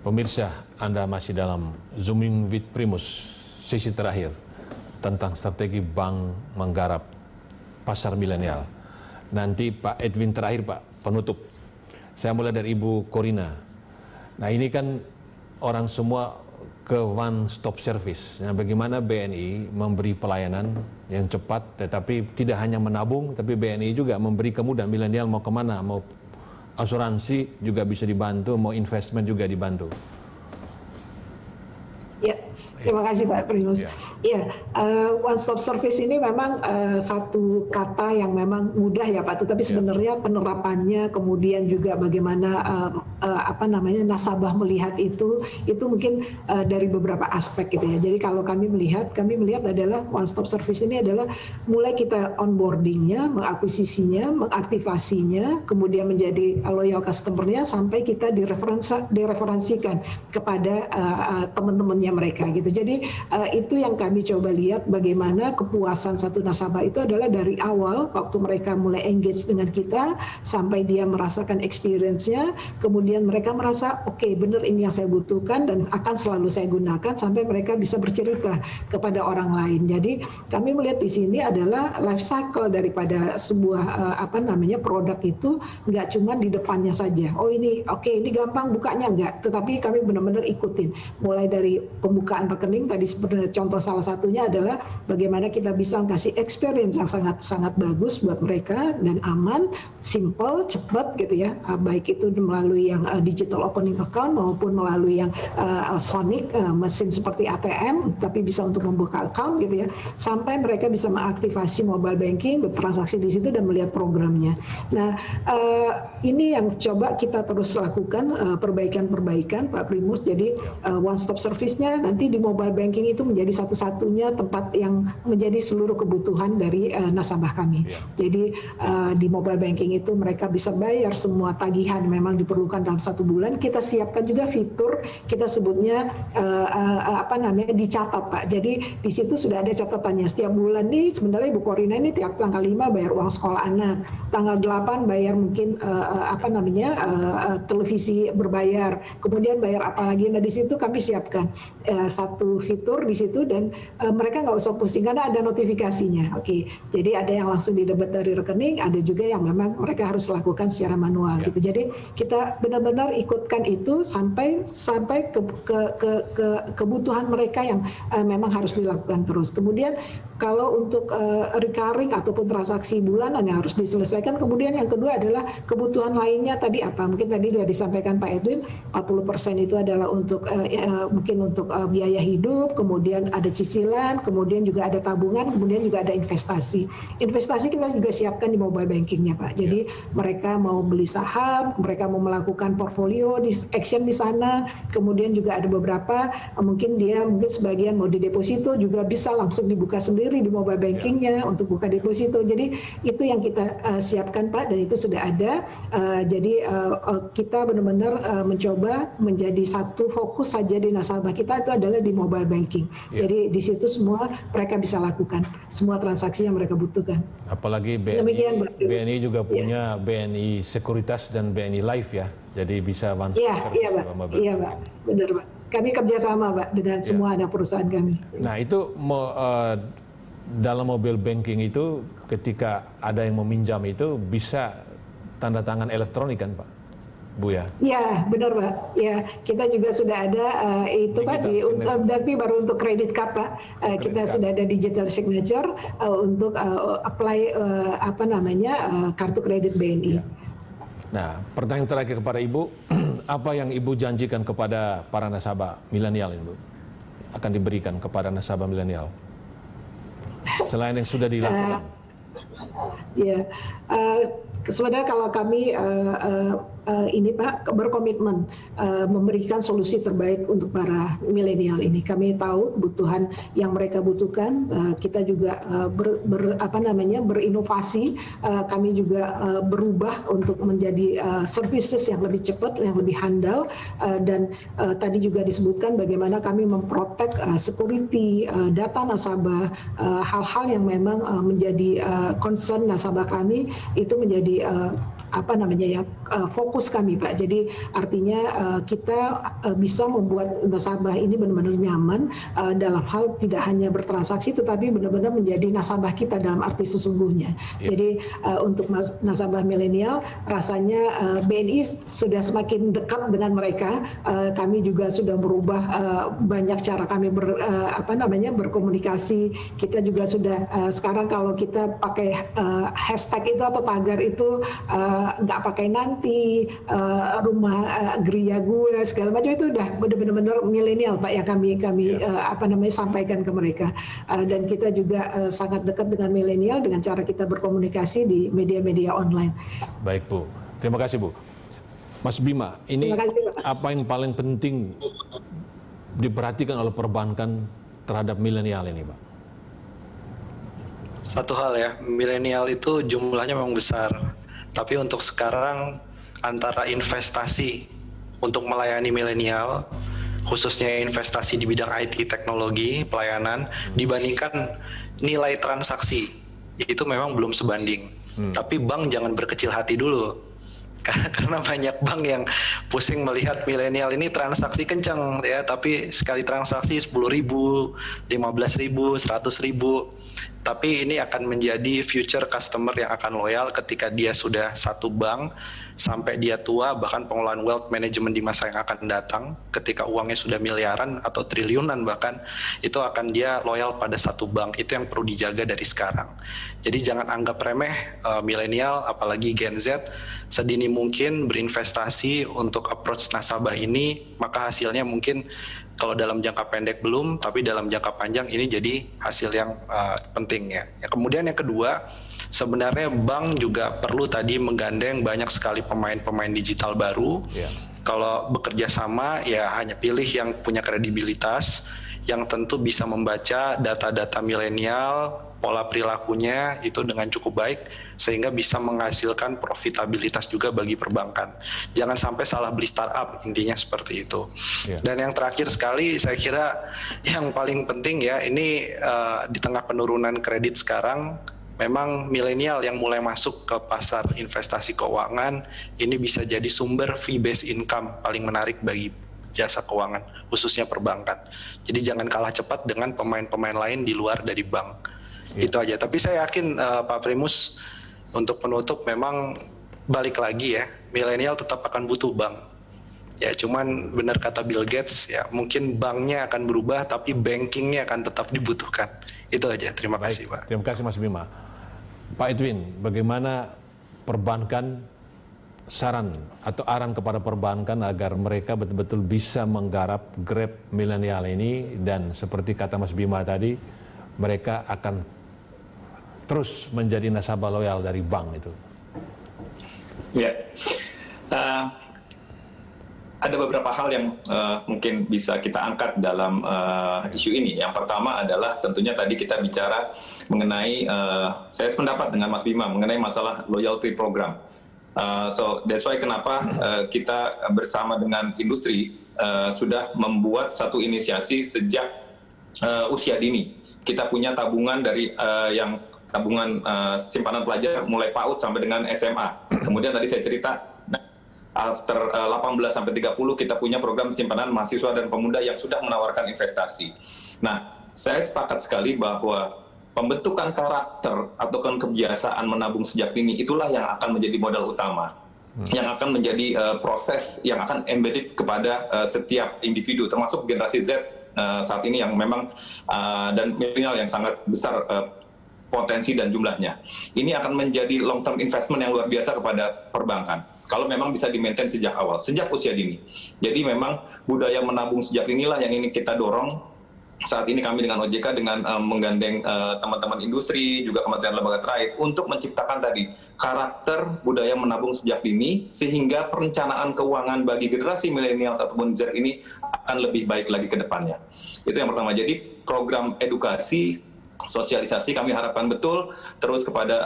Pemirsa, Anda masih dalam Zooming with Primus, sesi terakhir tentang strategi bank menggarap pasar milenial. Nanti Pak Edwin terakhir, Pak, penutup. Saya mulai dari Ibu Corina. Nah, ini kan orang semua ke one stop service. Nah, bagaimana BNI memberi pelayanan yang cepat, tetapi tidak hanya menabung, tapi BNI juga memberi kemudahan milenial mau kemana, mau asuransi juga bisa dibantu, mau investment juga dibantu. Ya, terima kasih Pak Primus. Ya, one stop service ini memang satu kata yang memang mudah ya Pak, tetapi sebenarnya penerapannya, kemudian juga bagaimana nasabah melihat itu mungkin dari beberapa aspek gitu ya. Jadi kalau kami melihat adalah one stop service ini adalah mulai kita onboardingnya, mengakuisisinya, mengaktifasinya, kemudian menjadi loyal customer-nya sampai kita direferensikan kepada teman-temannya mereka gitu. Jadi itu yang kami coba lihat bagaimana kepuasan satu nasabah itu adalah dari awal waktu mereka mulai engage dengan kita sampai dia merasakan experience-nya, kemudian mereka merasa oke, benar ini yang saya butuhkan dan akan selalu saya gunakan sampai mereka bisa bercerita kepada orang lain. Jadi kami melihat di sini adalah life cycle daripada sebuah produk itu nggak cuma di depannya saja. Oh ini oke, ini gampang bukanya enggak, tetapi kami benar-benar ikutin mulai dari pembukaan rekening tadi sebenarnya contoh salah satunya adalah bagaimana kita bisa kasih experience yang sangat bagus buat mereka dan aman, simple, cepat gitu ya, baik itu melalui yang digital opening account maupun melalui yang sonic mesin seperti ATM tapi bisa untuk membuka account gitu ya, sampai mereka bisa mengaktifasi mobile banking, bertransaksi di situ dan melihat programnya. Nah, ini yang coba kita terus lakukan perbaikan Pak Primus. Jadi one stop service-nya nanti di mobile banking itu menjadi satu-satunya tempat yang menjadi seluruh kebutuhan dari nasabah kami. Jadi di mobile banking itu mereka bisa bayar semua tagihan memang diperlukan dalam 1 bulan. Kita siapkan juga fitur kita sebutnya dicatat Pak. Jadi di situ sudah ada catatannya setiap bulan nih sebenarnya Ibu Corina ini tiap tanggal 5 bayar uang sekolah anak, tanggal 8 bayar mungkin televisi berbayar, kemudian bayar apa lagi. Nah di situ kami siapkan satu fitur di situ dan mereka nggak usah pusing karena ada notifikasinya. Oke, jadi ada yang langsung didebet dari rekening, ada juga yang memang mereka harus lakukan secara manual gitu. Jadi kita benar-benar ikutkan itu sampai ke kebutuhan mereka yang memang harus dilakukan terus. Kemudian kalau untuk recurring ataupun transaksi bulanan yang harus diselesaikan, kemudian yang kedua adalah kebutuhan lainnya tadi apa? Mungkin tadi sudah disampaikan Pak Edwin, 40% itu adalah untuk mungkin untuk biaya hidup, kemudian ada cicilan, kemudian juga ada tabungan, kemudian juga ada investasi. Investasi kita juga siapkan di mobile bankingnya Pak. Jadi mereka mau beli saham, mereka mau melakukan portfolio di action di sana, kemudian juga ada beberapa mungkin sebagian mau di deposito juga bisa langsung dibuka sendiri di mobile bankingnya untuk buka deposito. Jadi itu yang kita siapkan Pak dan itu sudah ada. Jadi kita benar-benar mencoba menjadi satu fokus saja di nasabah kita itu adalah di mobile banking. Jadi di situ semua mereka bisa lakukan semua transaksi yang mereka butuhkan. Apalagi BNI juga punya BNI Sekuritas dan BNI Life ya. Jadi bisa one stop service. Iya Pak, benar Pak. Kami kerjasama Pak dengan semua anak perusahaan kami. Nah itu dalam mobile banking itu ketika ada yang meminjam itu bisa tanda tangan elektronik kan Pak? Bu ya? Iya benar Pak. Ya kita juga sudah ada itu Pak tapi baru untuk kredit card Pak. Kita sudah ada digital signature untuk apply kartu kredit BNI. Nah pertanyaan terakhir kepada Ibu, apa yang Ibu janjikan kepada para nasabah milenial Ibu akan diberikan kepada nasabah milenial selain yang sudah dilakukan? Sebenarnya kalau kami ini Pak berkomitmen memberikan solusi terbaik untuk para milenial ini. Kami tahu kebutuhan yang mereka butuhkan. Kita juga berinovasi. Kami juga berubah untuk menjadi services yang lebih cepat, yang lebih handal. Dan tadi juga disebutkan bagaimana kami memprotek security data nasabah, hal-hal yang memang menjadi concern nasabah kami itu menjadi fokus kami Pak. Jadi artinya kita bisa membuat nasabah ini benar-benar nyaman dalam hal tidak hanya bertransaksi tetapi benar-benar menjadi nasabah kita dalam arti sesungguhnya. Jadi untuk nasabah milenial rasanya BNI sudah semakin dekat dengan mereka. Kami juga sudah berubah banyak cara kami berkomunikasi. Kita juga sudah sekarang kalau kita pakai hashtag itu atau tagar itu nggak pakai nanti rumah geria gue segala macam, itu udah benar-benar milenial Pak yang kami sampaikan ke mereka. Dan kita juga sangat dekat dengan milenial dengan cara kita berkomunikasi di media-media online. Baik Bu, terima kasih Bu. Mas Bima, ini apa yang paling penting diperhatikan oleh perbankan terhadap milenial ini Pak? Satu hal ya, milenial itu jumlahnya memang besar. Tapi untuk sekarang antara investasi untuk melayani milenial, khususnya investasi di bidang IT teknologi, pelayanan, dibandingkan nilai transaksi, itu memang belum sebanding. Tapi bank jangan berkecil hati dulu. Karena banyak bank yang pusing melihat milenial ini transaksi kencang ya, tapi sekali transaksi 10.000, 15.000, 100.000. Tapi ini akan menjadi future customer yang akan loyal ketika dia sudah satu bank sampai dia tua, bahkan pengelolaan wealth management di masa yang akan datang, ketika uangnya sudah miliaran atau triliunan bahkan, itu akan dia loyal pada satu bank. Itu yang perlu dijaga dari sekarang. Jadi jangan anggap remeh milenial, apalagi Gen Z, sedini mungkin berinvestasi untuk approach nasabah ini, maka hasilnya mungkin kalau dalam jangka pendek belum, tapi dalam jangka panjang ini jadi hasil yang penting ya. Kemudian yang kedua, sebenarnya bank juga perlu tadi menggandeng banyak sekali pemain-pemain digital baru. Kalau bekerja sama ya hanya pilih yang punya kredibilitas, yang tentu bisa membaca data-data milenial, pola perilakunya itu dengan cukup baik, sehingga bisa menghasilkan profitabilitas juga bagi perbankan. Jangan sampai salah beli startup, intinya seperti itu. Dan yang terakhir sekali, saya kira yang paling penting ya, ini di tengah penurunan kredit sekarang, memang milenial yang mulai masuk ke pasar investasi keuangan, ini bisa jadi sumber fee-based income paling menarik bagi jasa keuangan, khususnya perbankan. Jadi jangan kalah cepat dengan pemain-pemain lain di luar dari bank. Itu aja. Tapi saya yakin Pak Primus, untuk penutup memang balik lagi ya, milenial tetap akan butuh bank. Ya cuman benar kata Bill Gates ya, mungkin banknya akan berubah tapi bankingnya akan tetap dibutuhkan. Itu aja. Terima kasih Pak. Terima kasih Mas Bima. Pak Edwin, bagaimana perbankan, saran atau aran kepada perbankan agar mereka betul-betul bisa menggarap grab milenial ini, dan seperti kata Mas Bima tadi, mereka akan terus menjadi nasabah loyal dari bank itu? Ya, ada beberapa hal yang mungkin bisa kita angkat dalam isu ini. Yang pertama adalah tentunya tadi kita bicara mengenai, saya sependapat dengan Mas Bima mengenai masalah loyalty program. So that's why kenapa kita bersama dengan industri sudah membuat satu inisiasi sejak usia dini. Kita punya tabungan dari yang tabungan simpanan pelajar mulai PAUD sampai dengan SMA. Kemudian tadi saya cerita, after 18 sampai 30 kita punya program simpanan mahasiswa dan pemuda yang sudah menawarkan investasi. Nah, saya sepakat sekali bahwa pembentukan karakter atau kebiasaan menabung sejak dini itulah yang akan menjadi modal utama, yang akan menjadi proses yang akan embedded kepada setiap individu, termasuk generasi Z saat ini yang memang dan milenial yang sangat besar potensi dan jumlahnya. Ini akan menjadi long term investment yang luar biasa kepada perbankan kalau memang bisa di-maintain sejak awal, sejak usia dini. Jadi memang budaya menabung sejak inilah yang ini kita dorong. Saat ini kami dengan OJK dengan menggandeng teman-teman industri, juga Kementerian Lembaga Terkait untuk menciptakan tadi karakter budaya menabung sejak dini, sehingga perencanaan keuangan bagi generasi milenial ataupun Z ini akan lebih baik lagi ke depannya. Itu yang pertama. Jadi program edukasi, sosialisasi kami harapkan betul terus kepada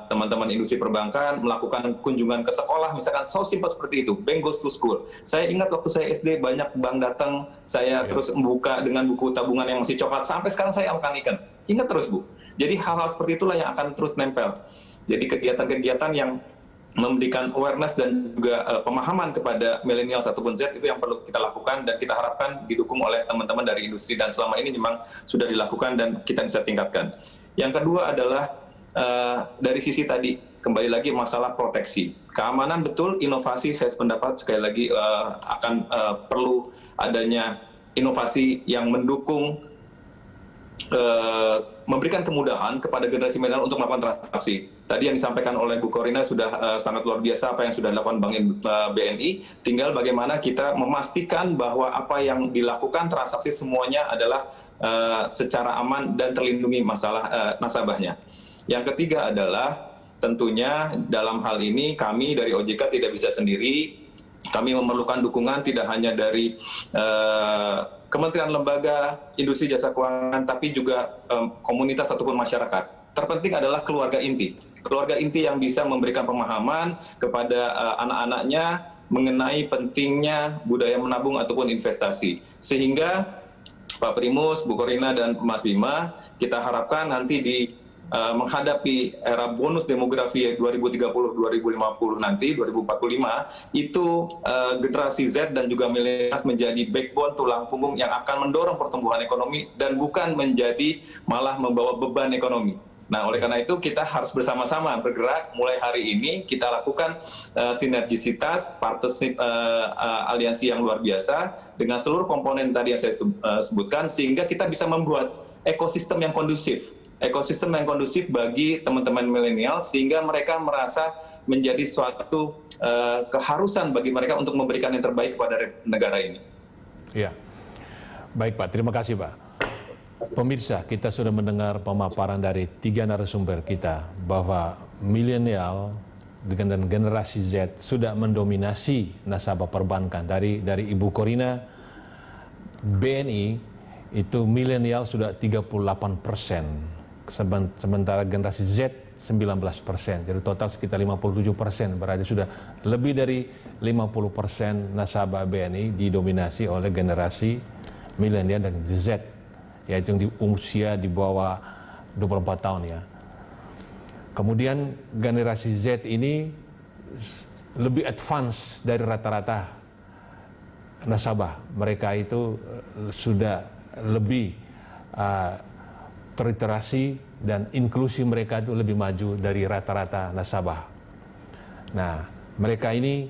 teman-teman industri perbankan, melakukan kunjungan ke sekolah, misalkan so simple seperti itu, bank goes to school. Saya ingat waktu saya SD banyak bank datang, saya terus membuka dengan buku tabungan yang masih coklat, sampai sekarang saya makan ikan. Ingat terus Bu. Jadi hal-hal seperti itulah yang akan terus nempel. Jadi kegiatan-kegiatan yang memberikan awareness dan juga pemahaman kepada milenial ataupun Z itu yang perlu kita lakukan dan kita harapkan didukung oleh teman-teman dari industri dan selama ini memang sudah dilakukan dan kita bisa tingkatkan. Yang kedua adalah dari sisi tadi kembali lagi masalah proteksi. Keamanan betul, inovasi saya sependapat sekali lagi akan perlu adanya inovasi yang mendukung memberikan kemudahan kepada generasi milenial untuk melakukan transaksi. Tadi yang disampaikan oleh Bu Korina sudah sangat luar biasa apa yang sudah dilakukan Bank BNI. Tinggal bagaimana kita memastikan bahwa apa yang dilakukan transaksi semuanya adalah secara aman dan terlindungi masalah nasabahnya. Yang ketiga adalah tentunya dalam hal ini kami dari OJK tidak bisa sendiri. Kami memerlukan dukungan tidak hanya dari kementerian lembaga, industri jasa keuangan, tapi juga komunitas ataupun masyarakat. Terpenting adalah keluarga inti. Keluarga inti yang bisa memberikan pemahaman kepada anak-anaknya mengenai pentingnya budaya menabung ataupun investasi. Sehingga Pak Primus, Bu Korina, dan Mas Bima, kita harapkan nanti di menghadapi era bonus demografi 2030-2050 nanti, 2045, itu generasi Z dan juga milenial menjadi backbone tulang punggung yang akan mendorong pertumbuhan ekonomi dan bukan menjadi malah membawa beban ekonomi. Nah, oleh karena itu kita harus bersama-sama bergerak. Mulai hari ini kita lakukan sinergisitas, partnership aliansi yang luar biasa dengan seluruh komponen tadi yang saya sebutkan, sehingga kita bisa membuat ekosistem yang kondusif. Ekosistem yang kondusif bagi teman-teman milenial sehingga mereka merasa menjadi suatu keharusan bagi mereka untuk memberikan yang terbaik kepada negara ini. Ya, baik Pak, terima kasih Pak. Pemirsa, kita sudah mendengar pemaparan dari 3 narasumber kita bahwa milenial dan generasi Z sudah mendominasi nasabah perbankan. Dari Ibu Korina, BNI itu milenial sudah 38%, sementara generasi Z 19%, jadi total sekitar 57%, berarti sudah lebih dari 50% nasabah BNI didominasi oleh generasi milenial dan Z, yaitu yang di usia di bawah 24 tahun ya. Kemudian generasi Z ini lebih advance dari rata-rata nasabah. Mereka itu sudah lebih terliterasi dan inklusi mereka itu lebih maju dari rata-rata nasabah. Nah, mereka ini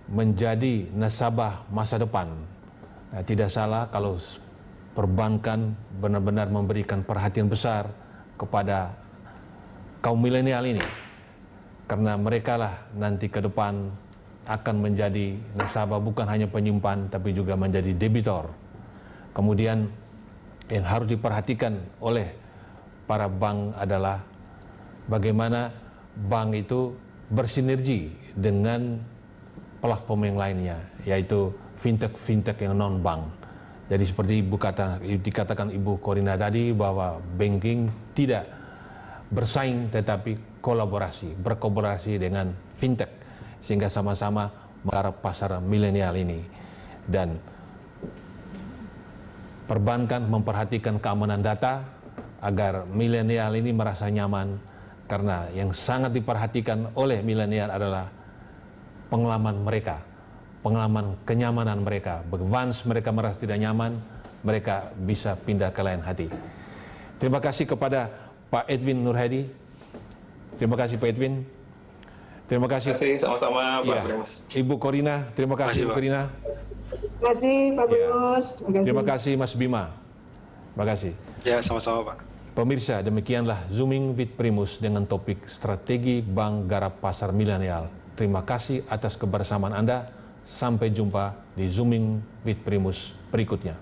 menjadi nasabah masa depan. Nah, tidak salah kalau perbankan benar-benar memberikan perhatian besar kepada kaum milenial ini, karena mereka lah nanti ke depan akan menjadi nasabah bukan hanya penyimpan tapi juga menjadi debitor. Kemudian yang harus diperhatikan oleh para bank adalah bagaimana bank itu bersinergi dengan platform yang lainnya, yaitu fintech yang non-bank. Jadi seperti dikatakan Ibu Korina tadi bahwa banking tidak bersaing tetapi berkolaborasi dengan fintech sehingga sama-sama menggarap pasar milenial ini. Dan perbankan memperhatikan keamanan data agar milenial ini merasa nyaman, karena yang sangat diperhatikan oleh milenial adalah pengalaman mereka. Pengalaman kenyamanan mereka. Once mereka merasa tidak nyaman, mereka bisa pindah ke lain hati. Terima kasih kepada Pak Edwin Nurhadi. Terima kasih Pak Edwin. Terima kasih. Sama-sama Pak Primus. Ibu Korina, terima kasih Ibu Korina. Terima kasih Pak Primus. Terima kasih Mas Bima. Terima kasih. Ya, sama-sama Pak. Pemirsa, demikianlah Zooming with Primus dengan topik strategi bank garap pasar milenial. Terima kasih atas kebersamaan Anda. Sampai jumpa di Zooming with Primus berikutnya.